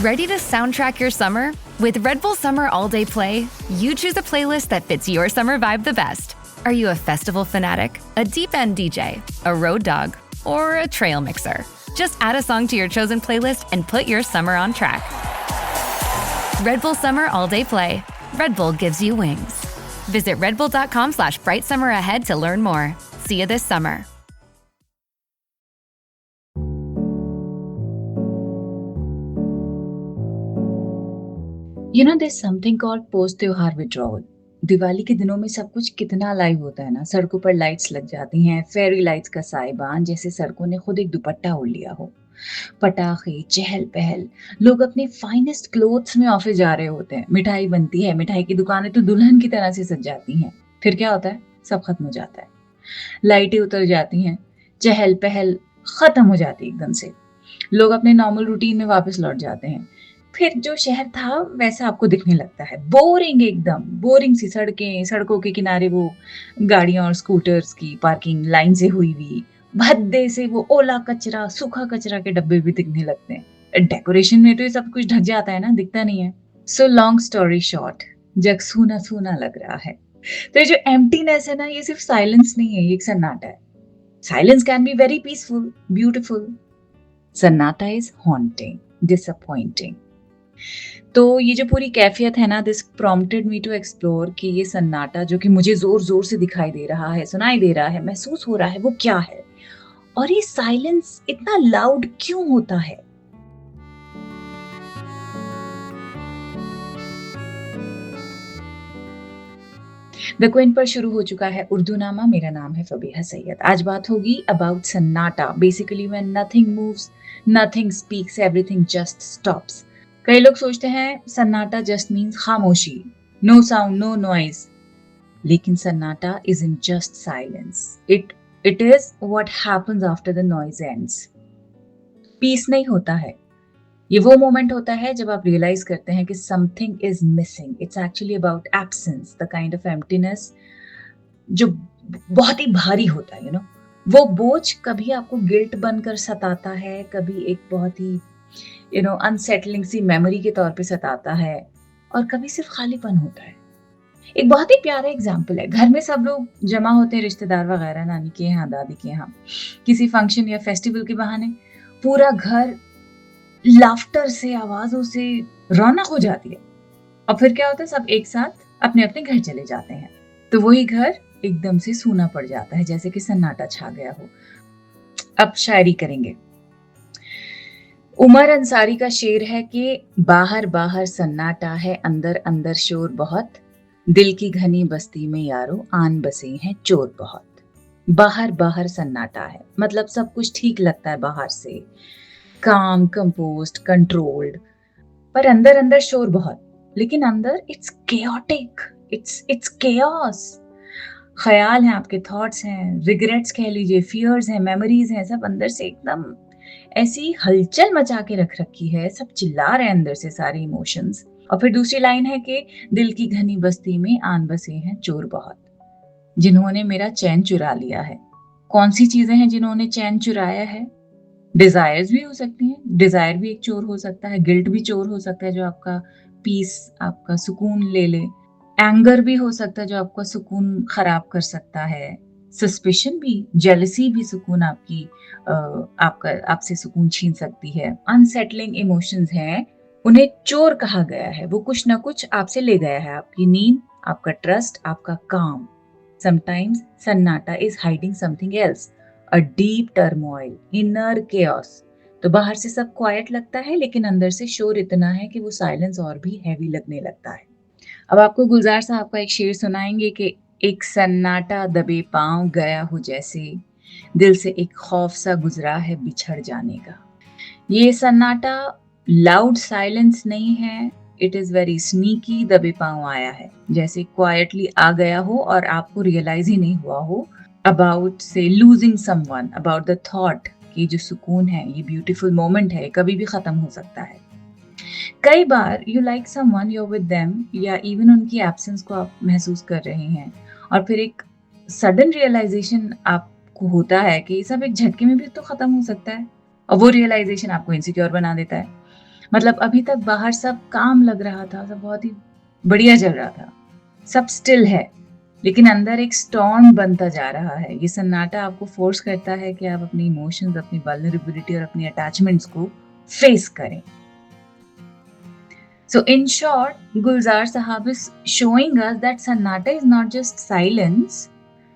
Ready to soundtrack your summer? With Red Bull Summer All Day Play, you choose a playlist that fits your summer vibe the best. Are you a festival fanatic, a deep end DJ, a road dog, or a trail mixer? Just add a song to your chosen playlist and put your summer on track. Red Bull Summer All Day Play. Red Bull gives you wings. Visit redbull.com/brightsummer ahead to learn more. See you this summer. There's something called post त्योहार withdrawal. Diwali के दिनों में सब कुछ कितना live होता है ना। सड़कों पर लाइट्स लग जाती हैं, फेरी लाइट्स का साइबान, जैसे सड़कों ने खुद एक दुपट्टा ओढ़ लिया हो। पटाखे, चहल पहल, लोग अपने फाइनेस्ट क्लोथ्स में ऑफिस जा रहे होते हैं। मिठाई बनती है, मिठाई की दुकानें तो दुल्हन की तरह से सज जाती हैं। फिर क्या होता है? सब खत्म हो जाता है। लाइटें उतर जाती हैं, चहल पहल खत्म हो जाती है एकदम से। लोग अपने नॉर्मल रूटीन में वापस लौट जाते हैं। फिर जो शहर था वैसा आपको दिखने लगता है। बोरिंग, एकदम बोरिंग सी सड़कें, सड़कों के किनारे वो गाड़ियां और स्कूटर्स की पार्किंग लाइन से हुई हुई, भद्दे से वो ओला कचरा, सूखा कचरा के डब्बे भी दिखने लगते हैं। डेकोरेशन में तो ये सब कुछ ढक जाता है ना, दिखता नहीं है। सो लॉन्ग स्टोरी शॉर्ट, जग सूना सूना लग रहा है। तो ये जो एम्प्टीनेस है ना, ये सिर्फ साइलेंस नहीं है, ये एक सन्नाटा है। Silence can be very peaceful, beautiful. सन्नाटा इज हॉन्टिंग, डिसअपॉइंटिंग। तो ये जो पूरी कैफियत है ना, this prompted me to explore कि ये सन्नाटा जो कि मुझे जोर जोर से दिखाई दे रहा है, सुनाई दे रहा है, महसूस हो रहा है, वो क्या है? और ये साइलेंस इतना लाउड क्यों होता है? द क्विंट पर शुरू हो चुका है उर्दू नामा। मेरा नाम है फबीहा सैयद। आज बात होगी अबाउट सन्नाटा। Basically when nothing moves, nothing speaks, everything just stops. कई लोग सोचते हैं सन्नाटा जस्ट मीन्स खामोशी, नो साउंड, नो नॉइज। लेकिन सन्नाटा isn't just silence. It is what happens after the noise ends. Peace नहीं होता है। ये वो मोमेंट होता है जब आप रियलाइज करते हैं कि something is missing. It's actually about absence, the kind of emptiness जो बहुत ही भारी होता है। वो बोझ कभी आपको गिल्ट बनकर सताता है, कभी एक बहुत ही अनसेटलिंग सी मेमोरी के तौर पे सताता है, और कभी सिर्फ खालीपन होता है। एक बहुत ही प्यारा एग्जाम्पल है। घर में सब लोग जमा होते हैं, रिश्तेदार वगैरह, नानी के यहाँ, दादी के यहाँ, किसी फंक्शन या फेस्टिवल के बहाने पूरा घर लाफ्टर से, आवाजों से रौनक हो जाती है। और फिर क्या होता है? सब एक साथ अपने अपने घर चले जाते हैं, तो वही घर एकदम से सूना पड़ जाता है, जैसे कि सन्नाटा छा गया हो। अब शायरी करेंगे। उमर अंसारी का शेर है कि बाहर बाहर सन्नाटा है, अंदर अंदर शोर बहुत, दिल की घनी बस्ती में यारो आन बसे हैं चोर बहुत। बाहर बाहर सन्नाटा है मतलब सब कुछ ठीक लगता है बाहर से, काम, कंपोस्ट, कंट्रोल्ड, पर अंदर अंदर शोर बहुत। लेकिन अंदर इट्स केओटिक, इट्स केओस। ख्याल हैं, आपके थॉट्स हैं, रिग्रेट्स कह लीजिए, फियर्स हैं, मेमोरीज हैं, सब अंदर से एकदम ऐसी हलचल मचा के रख रखी है। सब चिल्ला रहे हैं अंदर से, सारे इमोशंस। और फिर दूसरी लाइन है कि दिल की घनी बस्ती में आन बसे हैं चोर बहुत, जिन्होंने मेरा चैन चुरा लिया है। कौन सी चीजें हैं जिन्होंने चैन चुराया है? डिजायर्स भी हो सकती हैं, डिजायर भी एक चोर हो सकता है, गिल्ट भी चोर हो सकता है जो आपका पीस, आपका सुकून ले ले, एंगर भी हो सकता है जो आपका सुकून खराब कर सकता है, सस्पिशन भी, जेलसी भी सुकून आपसे सुकून छीन सकती है। अनसेटलिंग इमोशंस हैं, उन्हें चोर कहा गया है। वो कुछ ना कुछ आपसे ले गया है, आपकी नींद, आपका ट्रस्ट, आपका काम। Sometimes सन्नाटा is hiding something else, a deep turmoil, inner chaos. तो बाहर से सब क्वाइट लगता है, लेकिन अंदर से शोर इतना है कि वो साइलेंस और भी हैवी लगने लगता है। अब आपको गुलजार साहब का एक शेर सुनाएंगे कि एक सन्नाटा दबे पांव गया हो जैसे, दिल से एक खौफ सा गुजरा है बिछड़ जाने का। ये सन्नाटा लाउड साइलेंस नहीं है, इट इज वेरी स्नीकी, दबे पांव आया है, जैसे क्वाइटली आ गया हो और आपको रियलाइज ही नहीं हुआ हो अबाउट से losing someone, about the thought कि जो सुकून है, ये ब्यूटीफुल मोमेंट है, कभी भी खत्म हो सकता है। कई बार you like someone, you are with them, या इवन उनकी एब्सेंस को आप महसूस कर रहे हैं, और फिर एक सडन रियलाइजेशन आपको होता है कि सब एक झटके में भी तो खत्म हो सकता है, और वो रियलाइजेशन आपको इनसिक्योर बना देता है। मतलब अभी तक बाहर सब काम लग रहा था, सब बहुत ही बढ़िया चल रहा था, सब स्टिल है, लेकिन अंदर एक स्टॉर्म बनता जा रहा है। ये सन्नाटा आपको फोर्स करता है कि आप अपनी इमोशंस, अपनी वल्नरेबिलिटी और अपनी अटैचमेंट्स को फेस करें। So in short, Gulzar Sahab is showing us that सन्नाटा is not just silence.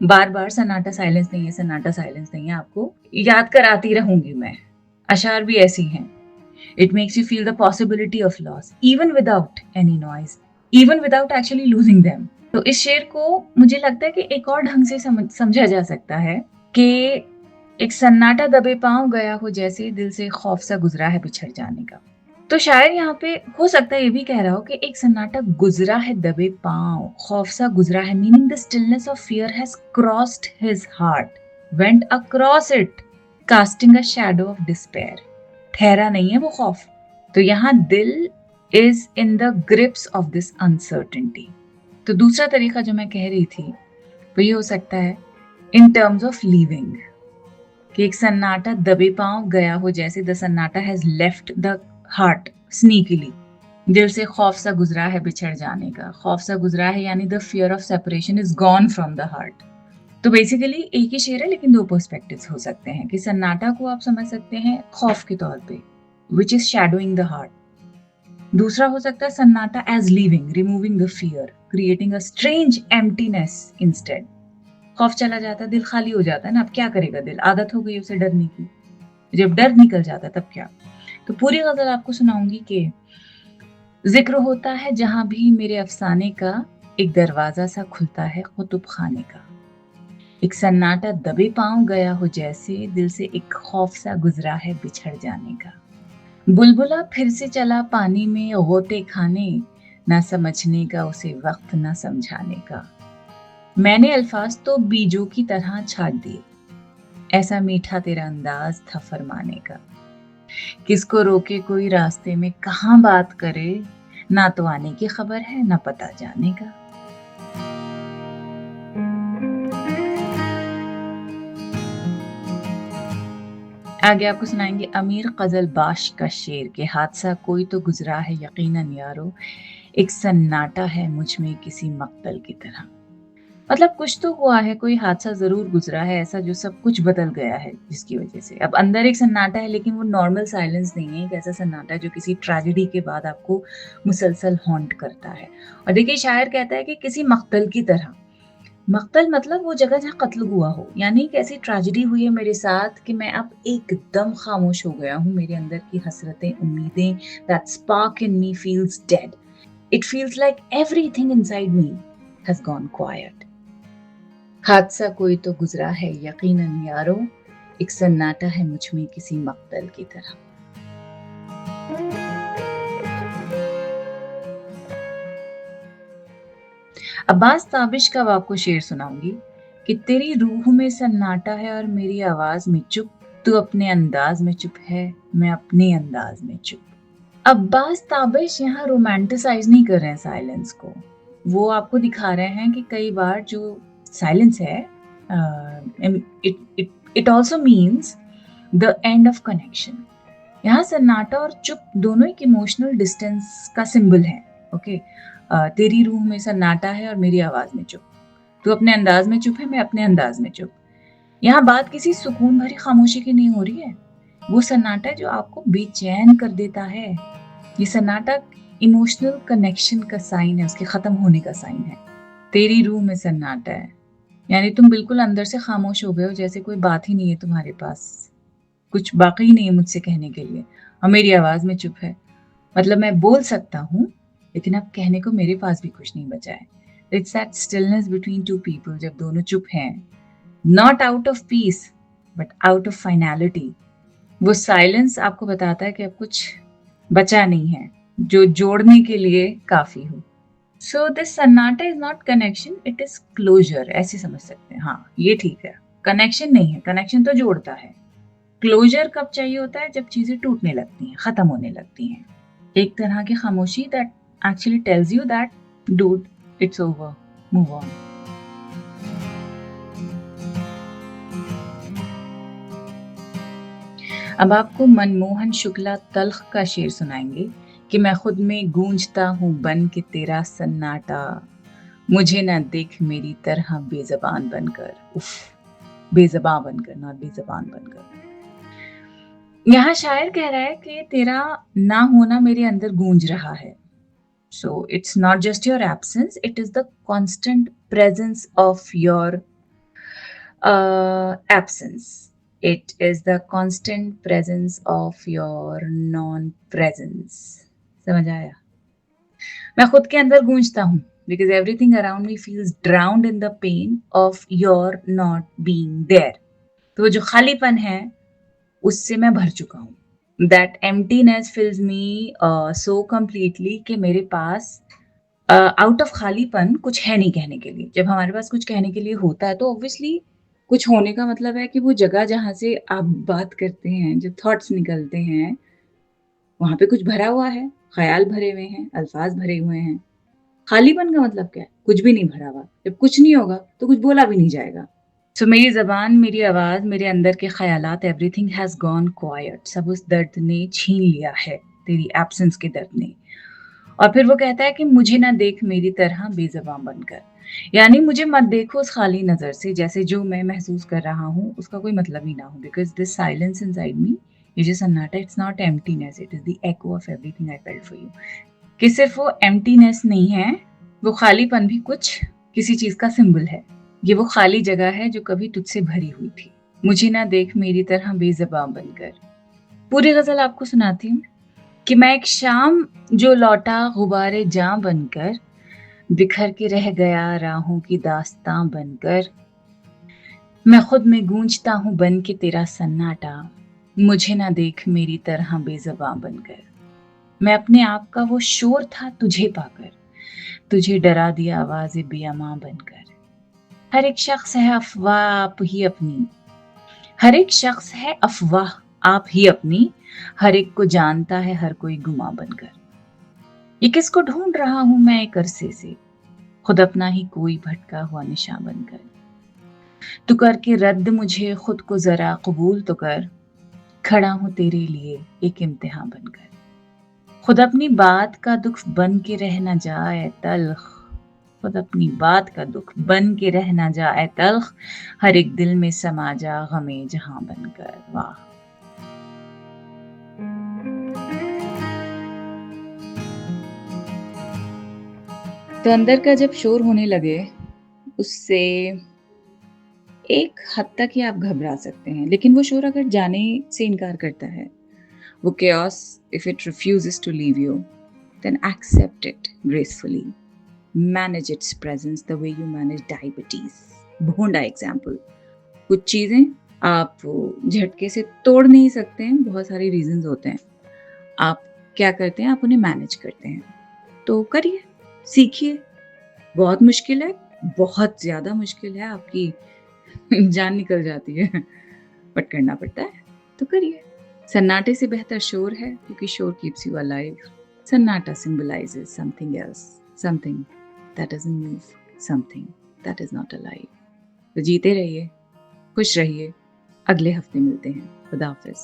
बार बार सन्नाटा साइलेंस नहीं है, सन्नाटा साइलेंस नहीं है, आपको याद कराती रहूंगी मैं। अशार भी ऐसी हैं। It makes you feel the possibility of loss, even without any noise, even without actually losing them. तो इस शेर को मुझे लगता है कि एक और ढंग से समझा जा सकता है कि एक सन्नाटा दबे पांव गया हो जैसे दिल से खौफ सा गुजरा है बिछड़ जाने का। तो शायर यहाँ पे हो सकता है ये भी कह रहा हो कि एक सन्नाटा गुजरा है दबे पांव, खौफ सा गुजरा है, meaning the stillness of fear has crossed his heart, went across it, casting a shadow of despair. ठहरा नहीं है वो खौफ। तो यहाँ दिल is in the grips of this uncertainty. तो दूसरा तरीका जो मैं कह रही थी वो ये हो सकता है इन टर्म्स ऑफ लीविंग, कि एक सन्नाटा दबे पांव गया हो जैसे द सन्नाटा हैज लेफ्ट द हार्ट स्नीकली, दिल से खौफ सा गुजरा है बिछड़ जाने का। खौफ सा गुजरा है यानी the fear of separation is gone from the heart. तो बेसिकली एक ही शेर है लेकिन दो पर्सपेक्टिव्स हो सकते हैं कि सन्नाटा को आप समझ सकते हैं खौफ के तौर पे, which is shadowing the heart. दूसरा हो सकता है सन्नाटा as leaving, removing the fear, creating a strange emptiness instead. खौफ चला जाता है, दिल खाली हो जाता है ना, अब क्या करेगा दिल, आदत हो गई उसे डरने की, जब डर निकल जाता है तब क्या। तो पूरी गजल आपको सुनाऊंगी कि जिक्र होता है जहां भी मेरे अफसाने का, एक दरवाजा सा खुलता है कुतुब खाने का। एक सन्नाटा दबे पांव गया हो जैसे दिल से एक खौफ सा गुजरा है बिछड़ जाने का। बुलबुला फिर से चला पानी में गोते खाने, ना समझने का उसे वक्त ना समझाने का। मैंने अल्फाज तो बीजों की तरह छाट दिए, ऐसा मीठा तेरा अंदाज था फरमाने का। किसको रोके कोई रास्ते में कहाँ बात करे, ना तो आने की खबर है ना पता जाने का। आगे आपको सुनाएंगे अमीर गजल बाश का शेर के हादसा कोई तो गुजरा है यकीनन यारो, एक सन्नाटा है मुझ में किसी मक्तल की तरह। मतलब कुछ तो हुआ है, कोई हादसा जरूर गुजरा है ऐसा जो सब कुछ बदल गया है, जिसकी वजह से अब अंदर एक सन्नाटा है, लेकिन वो नॉर्मल साइलेंस नहीं है, एक ऐसा सन्नाटा जो किसी ट्रेजेडी के बाद आपको मुसलसल हॉन्ट करता है। और देखिए शायर कहता है कि किसी मक्तल की तरह। मक्तल मतलब वो जगह जहाँ कत्ल हुआ हो, यानी एक ऐसी ट्रेजेडी हुई है मेरे साथ कि मैं अब एकदम खामोश हो गया हूँ। मेरे अंदर की हसरतें, उम्मीदें, that spark in me feels dead. It feels like everything inside me has gone quiet. हादसा कोई तो गुजरा है यकीनन यारो, एक सन्नाटा है मुझ में किसी मक्तल की तरह। अब्बास ताबिश का आपको शेर सुनाऊंगी कि तेरी रूह में सन्नाटा है और मेरी आवाज में चुप, तू अपने अंदाज में चुप है, मैं अपने अंदाज में चुप। अब्बास ताबिश यहाँ रोमांटिसाइज नहीं कर रहे हैं साइलेंस को, वो आपको दिखा रहे हैं कि कई बार जो साइलेंस है it also means the end of connection. यहाँ सन्नाटा और चुप दोनों एक इमोशनल डिस्टेंस का सिंबल है। ओके, तेरी रूह में सन्नाटा है और मेरी आवाज में चुप, तू अपने अंदाज में चुप है, मैं अपने अंदाज में चुप। यहाँ बात किसी सुकून भरी खामोशी की नहीं हो रही है, वो सन्नाटा जो आपको बेचैन कर देता है। ये सन्नाटा इमोशनल कनेक्शन का साइन है, उसके खत्म होने का साइन है। तेरी रूह में सन्नाटा है यानी तुम बिल्कुल अंदर से खामोश हो गए हो, जैसे कोई बात ही नहीं है तुम्हारे पास, कुछ बाकी नहीं है मुझसे कहने के लिए, और मेरी आवाज में चुप है। मतलब मैं बोल सकता हूँ लेकिन अब कहने को मेरे पास भी कुछ नहीं बचा है। It's that stillness between two people, जब दोनों चुप हैं, not out of peace but out of finality. वो साइलेंस आपको बताता है कि अब कुछ बचा नहीं है जो जोड़ने के लिए काफी हो। सो दिस सन्नाटा is not connection, it is closure, ऐसे समझ सकते हैं। हाँ ये ठीक है, कनेक्शन नहीं है, कनेक्शन तो जोड़ता है। क्लोजर कब चाहिए होता है, जब चीजें टूटने लगती हैं, खत्म होने लगती हैं। एक तरह की खामोशी that actually tells you that dude it's over, move on. अब आपको मनमोहन शुक्ला तल्ख का शेर सुनाएंगे कि मैं खुद में गूंजता हूँ बन के तेरा सन्नाटा, मुझे ना देख मेरी तरह बेज़बान बनकर। उफ, बेज़बां बनकर, नॉट बेज़बान बनकर। यहाँ शायर कह रहा है कि तेरा ना होना मेरे अंदर गूंज रहा है। So it's not just your absence, it is the constant presence of your absence. It is the constant presence of your non-presence. समझ आया? मैं खुद के अंदर गूंजता हूँ because everything around me feels drowned in the pain of your not being there. तो वो जो खालीपन है उससे मैं भर चुका हूँ. That emptiness fills me so completely कि मेरे पास आउट ऑफ खालीपन कुछ है नहीं कहने के लिए. जब हमारे पास कुछ कहने के लिए होता है तो ऑब्वियसली कुछ होने का मतलब है कि वो जगह जहाँ से आप बात करते हैं, जो थॉट्स निकलते हैं, वहाँ पे कुछ भरा हुआ है, ख्याल भरे हुए हैं, अल्फाज भरे हुए हैं. खालीपन का मतलब क्या है? कुछ भी नहीं भरा हुआ. जब कुछ नहीं होगा तो कुछ बोला भी नहीं जाएगा. So मेरी ज़बान, मेरी आवाज़, मेरे अंदर के ख़यालात, एवरीथिंग हैज़ गॉन क्वाइट. सब उस दर्द ने छीन लिया है, तेरी एब्सेंस के दर्द ने. और फिर वो कहता है कि मुझे ना देख मेरी तरह बेज़बां बनकर. यानी मुझे मत देखो उस खाली नज़र से, जैसे जो मैं महसूस कर रहा हूँ उसका कोई मतलब ही ना हो. Because this silence inside me, ये जो सन्नाटा, it's not emptiness, it is the echo of everything I felt for you. कि सिर्फ वो एम्प्टीनेस नहीं है, वो खालीपन भी कुछ किसी चीज़ का सिंबल है. ये वो खाली जगह है जो कभी तुझसे भरी हुई थी. मुझे ना देख मेरी तरह बेज़बां बनकर. पूरी गज़ल आपको सुनाती हूँ कि मैं एक शाम जो लौटा गुबारे जां बनकर, बिखर के रह गया राहों की दास्तां बनकर. मैं खुद में गूंजता हूँ बन के तेरा सन्नाटा, मुझे ना देख मेरी तरह बेज़बां बनकर. मैं अपने आप का वो शोर था तुझे पाकर, तुझे डरा दिया आवाज़े बेअमां बनकर. हर एक शख्स है अफवाह आप ही अपनी, हर एक शख्स है अफवाह आप ही अपनी, हर एक को जानता है हर कोई गुमा बनकर. ये किसको ढूंढ रहा हूं मैं एक अरसे से, खुद अपना ही कोई भटका हुआ निशा बनकर. तू करके रद्द मुझे खुद को जरा कबूल तो कर, खड़ा हूं तेरे लिए एक इम्तिहान बनकर. खुद अपनी बात का दुख बन के रह न जाए तल्ख, खुद अपनी बात का दुख बन के रह न जाए तल्ख, हर एक दिल में समा जा गमे जहां बनकर. वाह. तो अंदर का जब शोर होने लगे, उससे एक हद तक ही आप घबरा सकते हैं, लेकिन वो शोर अगर जाने से इनकार करता है, वो chaos, if it refuses to leave you, then accept it gracefully. Manage its presence the way you manage diabetes. भोंडा एग्जाम्पल. कुछ चीज़ें आप झटके से तोड़ नहीं सकते हैं, बहुत सारी रीजंस होते हैं. आप क्या करते हैं? आप उन्हें मैनेज करते हैं. तो करिए, सीखिए. बहुत मुश्किल है, बहुत ज़्यादा मुश्किल है, आपकी जान निकल जाती है, बट करना पड़ता है, तो करिए. सन्नाटे से बेहतर शोर है, क्योंकि शोर कीप्स यू अलाइव. सन्नाटा symbolizes something else, something that doesn't move, something that is not alive. तो जीते रहिए, खुश रहिए. अगले हफ्ते मिलते हैं. खुदा हाफिज़.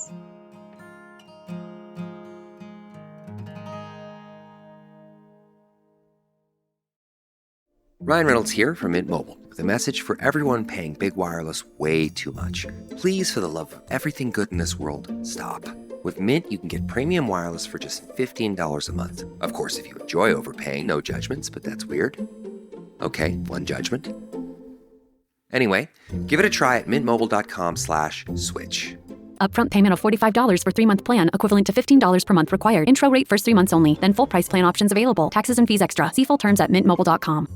Ryan Reynolds here from Mint Mobile with a message for everyone paying big wireless way too much. Please, for the love of everything good in this world, stop. With Mint, you can get premium wireless for just $15 a month. Of course, if you enjoy overpaying, no judgments, but that's weird. Okay, one judgment. Anyway, give it a try at mintmobile.com/switch. Upfront payment of $45 for 3-month plan, equivalent to $15 per month required. Intro rate first 3 months only, then full price plan options available. Taxes and fees extra. See full terms at mintmobile.com.